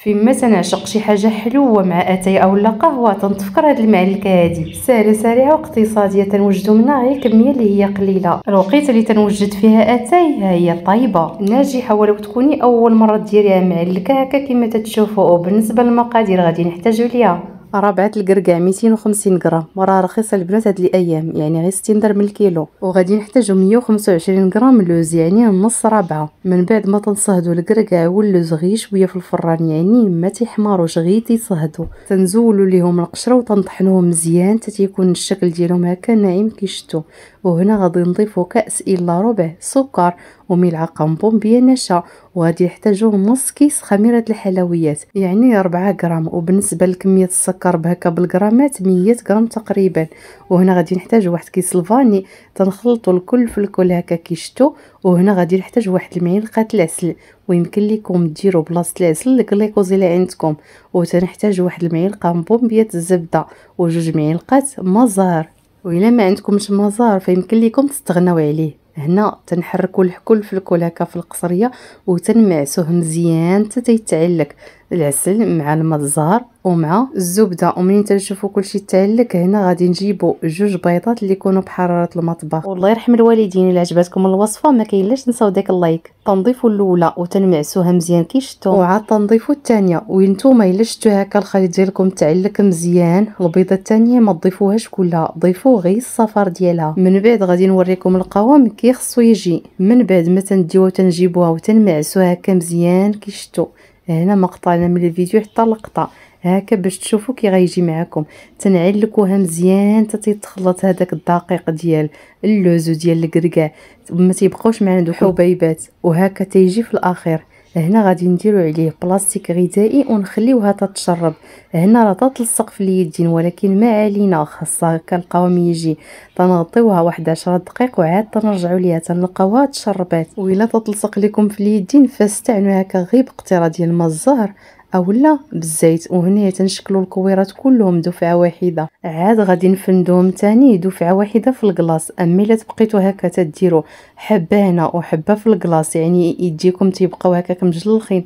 فيما تنعشق شي حاجه حلوه مع اتاي اولا قهوه تنتفكر هاد المعلكه هادي ساهله سريعه واقتصاديه، تنوجدوا منها غير كميه اللي هي قليله. الوقيته اللي تنوجد فيها اتاي ها هي طيبه ناجحه، ولو تكوني اول مره ديريها معلكه هكا كما تتشوفوا. وبالنسبه للمقادير غادي نحتاجوا ليها ربعة القرقاع 250 غرام، وراه رخيصه البنات هاد الايام، يعني غير 60 درهم الكيلو. وغادي نحتاجو 125 غرام لوز، يعني نص ربعه. من بعد ما تنصهدوا القرقاع واللوز غير شويه في الفران، يعني ما تيحمروش غير تيصهدوا. تنزولوا ليهم القشره وتنطحنوهم مزيان حتى تيكون الشكل ديالهم هكا ناعم كيشتو. وهنا غادي نضيفوا كاس الا ربع سكر وملعقه مبومبيه نشا، وغادي نحتاجو نص كيس خميره الحلويات يعني 4 غرام. وبالنسبه لكميه السكر بهكا بالغرامات 100 غرام تقريبا. وهنا غادي نحتاج واحد كيس الفاني، تنخلطوا الكل في الكل هكا كيشتو. وهنا غادي نحتاج واحد المعلقه العسل، ويمكن لكم ديروا بلاصه العسل الكليكوز اللي عندكم. وتنحتاج واحد المعلقه مبومبيه الزبده وجوج معلقات مزهر، وإلا ما عندكمش مزار فيمكن لكم تستغناو عليه. هنا تنحركوا الكل في الكل هكا في القصريه وتنمعسوه مزيان حتى تيتعلك العسل مع المزهر ومع الزبده. ومنين تنشوفوا كلشي تعلك هنا غادي نجيبوا جوج بيضات اللي يكونوا بحراره المطبخ. والله يرحم الوالدين الا عجبتكم الوصفه ما كاينلاش تنساو داك اللايك. تنضيفوا الاولى وتنمعسوها مزيان كيشتو، وعاد تنضيفوا الثانيه. وانتوما الا شفتوا هكا الخليط ديالكم تعلك مزيان البيضه الثانيه ما تضيفوهاش كلها، ضيفوا غير الصفار ديالها. من بعد غادي نوريكم القوام كي خصو يجي. من بعد ما تنديوها تنجيبوها وتنمعسوها هكا مزيان كيشتو. هنا مقطعنا من الفيديو حتى اللقطه هكا باش تشوفوا كي غيجي معكم. تنعلكوها مزيان حتى تيتخلط هذاك الدقيق ديال اللوز وديال الكركاع، ما تيبقاوش معنا دوك الحبيبات. وهكا تيجي في الاخير. هنا غادي نديرو عليه بلاستيك غذائي ونخليوها تتشرب. هنا راه تتلصق في اليدين ولكن ما علينا، خاصها هكا القوام يجي. تنغطيوها واحد 10 دقائق وعاد تنرجعوا ليها تنلقاوها تشربات. وإلا تتلصق لكم في اليدين فاستعنوا هكا غير بقطره ديال الماء الزهر اولا بالزيت. وهنا تنشكلوا الكويرات كلهم دفعه واحده، عاد غادي نفندوهم تاني دفعه واحده في الكلاص. اما الا تبقيتوا هكا تديروا حبه هنا وحبه في الكلاص يعني يديكم تيبقاو هكاك مجلخين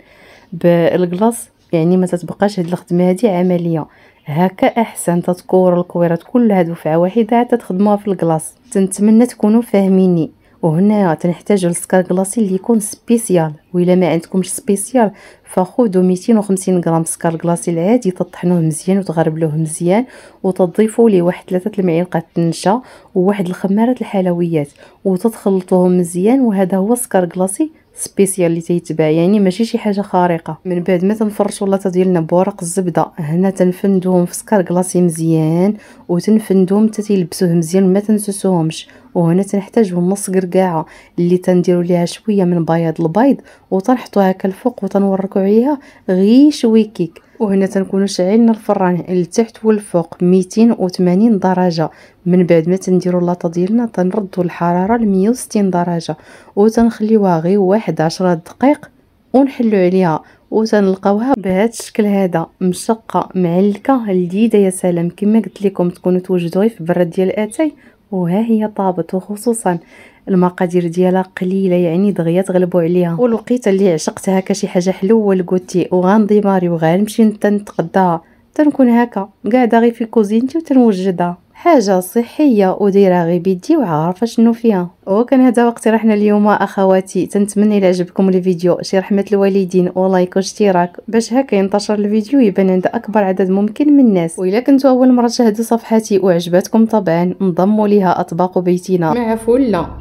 بالكلاص، يعني ما تتبقاش هاد الخدمه هادي عمليه. هكا احسن تتكوروا الكويرات كلها دفعه واحده حتى تخدموها في الكلاص. تنتمنى تكونوا فاهميني. وهنا تنحتاجوا السكر كلاصي اللي يكون سبيسيال، وإلا ما عندكمش سبيسيال فخذوا 250 غرام سكر كلاصي العادي، تطحنوه مزيان وتغربلوه مزيان وتضيفوا ليه واحد 3 المعالق النشا وواحد الخماره الحلويات وتتخلطوهم مزيان. وهذا هو سكر كلاصي سبيسيال اللي تيتباع، يعني ماشي شي حاجه خارقه. من بعد ما تنفرشوا اللاطه ديالنا بورق الزبده هنا تنفندوهم في سكر كلاصي مزيان وتنفندوهم حتى تيلبسوه مزيان ما تنسوسوهمش. وهنا تنحتاجو نص قرقاعه اللي تنديروا ليها شويه من بياض البيض وتنحطوها هكا الفوق وتنوركوا عليها غير شويه كيك. وهنا تنكونوا شعلنا الفران لتحت والفوق 280 درجه. من بعد ما تنديروا اللاطه ديالنا تنردوا الحراره ل 160 درجه وتنخليوها غير واحد 10 دقائق ونحلوا عليها. وتنلقاوها بهذا الشكل هذا مشقه معلكه لذيذه يا سلام. كما قلت لكم تكونوا توجدوا غير في براد ديال اتاي وها هي طابت. وخصوصا المقادير ديالها قليله يعني دغيا تغلبوا عليها. والوقيته اللي عشقت هكا شي حاجه حلوه لقوتي وغنديماري وغنمشي نتغداها تنكون هكا قاعده غير في كوزينتي وتنوجدها حاجه صحيه ودايره غير بيدي وعارفه شنو فيها. وكان هذا وقت رحنا اليوم اخواتي. تنتمنى الى عجبكم الفيديو شي رحمه الوالدين ولايك واشتراك باش هكا ينتشر الفيديو يبان عند اكبر عدد ممكن من الناس. واذا كنتوا اول مره تشاهدوا صفحتي وعجبتكم طبعا انضموا ليها اطباق بيتنا مع فله.